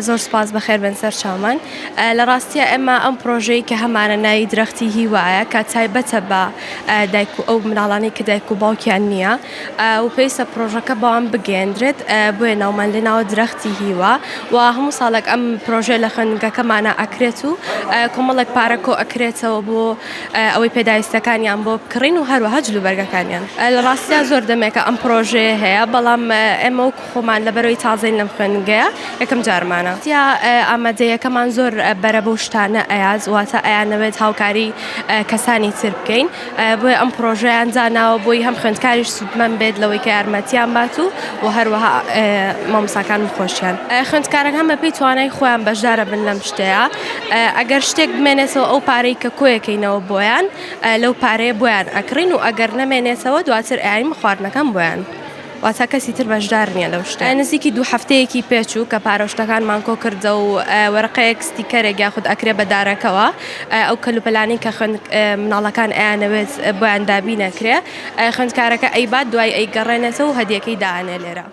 زۆر سپاس بەخێر بن سەر چاومان لە ڕاستیە ئێمە ئەم پرۆژەی کە هەمانە ناوی درەختی هیوایە کە تایبەتە بە دایک و ئەو مناڵانەی کە دایک و باوکیان نییە و پێویستە پرۆژەکە بەوان بگەێنرێت بۆیە ناومان لێناوە درەختی هیوا و هەموو ساڵێک ئەم پرۆژە لە خوێندنگەکەمانە ئەکرێت و کۆمەڵێک پارە کۆ ئەکرێتەوە بۆ ئەوەی پێداویستەکانیان بۆ بکڕین و هەروەها جلوبەرگەکانیان لە ڕاستیە زۆر دەمێکە ئەم پرۆژەیە هەیە بەڵام ئێمە وەک خۆمان لە بەرەوەی تازەین لەم خوێندنگەیە یەکەم جارمانە ئامادەیەکەمان زۆر بەرە بەو شتانە ئەیاز واتە ئەیانەوێت هاوکاری کەسانی تر بکەین بۆیە ئەم پرۆژەیان داناوە بۆی هەم خوێندکاریش سودمەند بێت لەوەی کە یارمەتیان بات و هەروەها مامۆستاکان خۆشیان خوێندکاران هەمە پێی توانای خۆیان بەشدارە بن لەم شتەیە ئەگەر شتێک بمێنێتەوە ئەو پارەی کە کۆیەکەینەوە بۆیان لەو پارەیە بۆیان ئەکڕین و ئەگەر نەمێنێتەوە دواتر ئایم خواردنەکەم بۆیان واتە کەسی تر بەشدار نییە لەو شتە نزیکی 2 هەفتەیەکی پێچوو کە پارۆشتەکانمان کۆ کردە و وەرەقەیەک ستیکەرێک یاخود ئەکرێ بە دارەکەوە ئەو کەلوپەلانی کە مناڵەکان ئەیانەوێت بۆیان دابی نەکرێ خوێندکارەکە ئەیبات دوای ئەیگەڕێنێتەوە و هەدیەکەی داهێنێ لێرە.